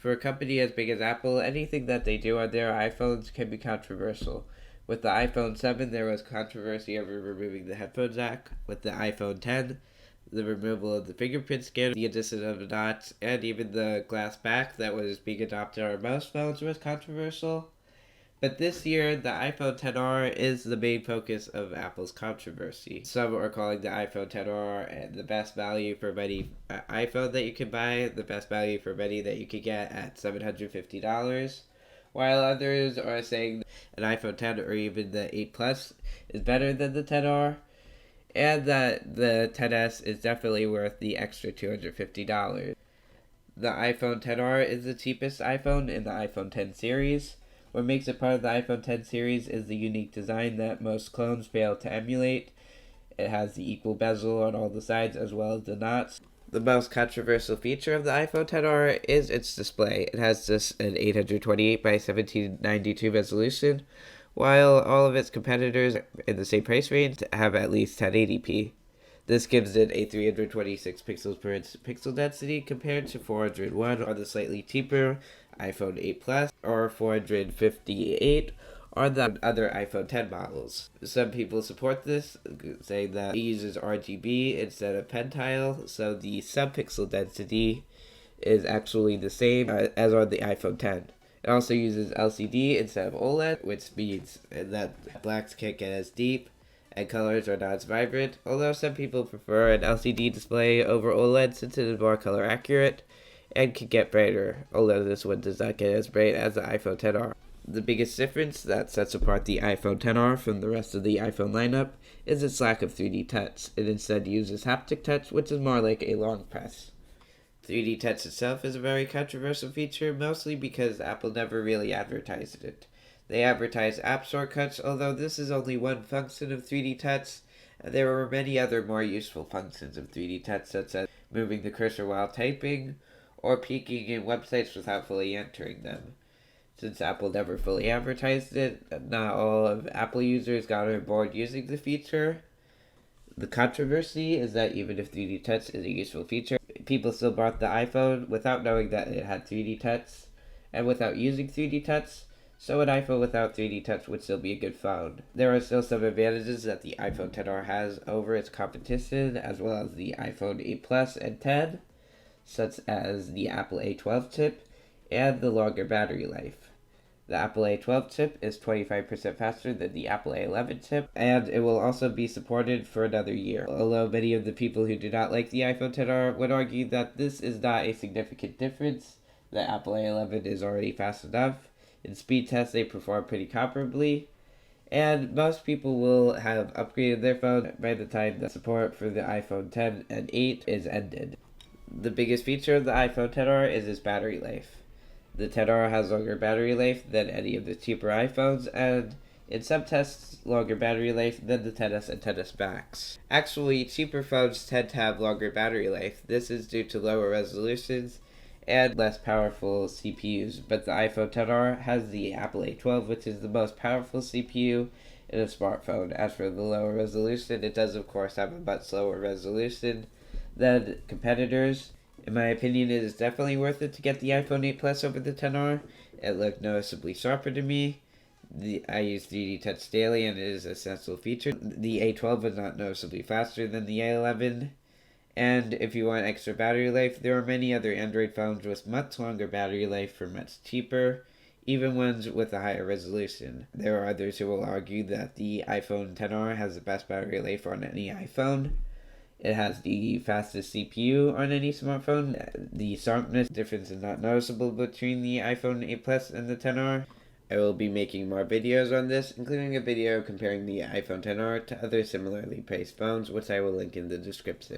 For a company as big as Apple, anything that they do on their iPhones can be controversial. With the iPhone 7, there was controversy over removing the headphone jack. With the iPhone 10, the removal of the fingerprint scanner, the addition of a notch, and even the glass back that was being adopted on most phones was controversial. But this year, the iPhone XR is the main focus of Apple's controversy. Some are calling the iPhone XR the best value for money iPhone that you can buy, the best value for money that you could get at $750, while others are saying an iPhone 10 or even the 8 Plus is better than the XR, and that the XS is definitely worth the extra $250. The iPhone XR is the cheapest iPhone in the iPhone 10 series. What makes it part of the iPhone 10 series is the unique design that most clones fail to emulate. It has the equal bezel on all the sides as well as the knots. The most controversial feature of the iPhone XR is its display. It has just an 828 by 1792 resolution, while all of its competitors in the same price range have at least 1080p. This gives it a 326 pixels per inch pixel density compared to 401 on the slightly cheaper iPhone 8 Plus or 458 on the other iPhone 10 models. Some people support this, saying that it uses RGB instead of pentile, so the sub-pixel density is actually the same as on the iPhone 10. It also uses LCD instead of OLED, which means that blacks can't get as deep and colors are not as vibrant, although some people prefer an LCD display over OLED since it is more color accurate and can get brighter, although this one does not get as bright as the iPhone XR. The biggest difference that sets apart the iPhone XR from the rest of the iPhone lineup is its lack of 3D touch. It instead uses haptic touch, which is more like a long press. 3D touch itself is a very controversial feature, mostly because Apple never really advertised it. They advertise app shortcuts, although this is only one function of 3D touch. There are many other more useful functions of 3D touch, such as moving the cursor while typing, or peeking in websites without fully entering them. Since Apple never fully advertised it, not all of Apple users got on board using the feature. The controversy is that even if 3D touch is a useful feature, people still bought the iPhone without knowing that it had 3D touch, and without using 3D touch, so an iPhone without 3D touch would still be a good phone. There are still some advantages that the iPhone XR has over its competition, as well as the iPhone 8 Plus and 10, such as the Apple A12 chip and the longer battery life. The Apple A12 chip is 25% faster than the Apple A11 chip, and it will also be supported for another year. Although many of the people who do not like the iPhone XR would argue that this is not a significant difference, the Apple A11 is already fast enough. In speed tests, they perform pretty comparably, and most people will have upgraded their phone by the time the support for the iPhone 10 and 8 is ended. The biggest feature of the iPhone XR is its battery life. The XR has longer battery life than any of the cheaper iPhones, and in some tests, longer battery life than the XS and XS Max. Actually, cheaper phones tend to have longer battery life. This is due to lower resolutions and less powerful CPUs, but the iPhone XR has the Apple A12, which is the most powerful CPU in a smartphone. As for the lower resolution, it does of course have a much slower resolution than competitors. In my opinion, it is definitely worth it to get the iPhone 8 Plus over the XR. It looked noticeably sharper to me. I use 3D touch daily and it is an essential feature. The A12 is not noticeably faster than the A11. And if you want extra battery life, there are many other Android phones with much longer battery life for much cheaper, even ones with a higher resolution. There are others who will argue that the iPhone XR has the best battery life on any iPhone. It has the fastest CPU on any smartphone. The sharpness difference is not noticeable between the iPhone 8 Plus and the XR. I will be making more videos on this, including a video comparing the iPhone XR to other similarly priced phones, which I will link in the description.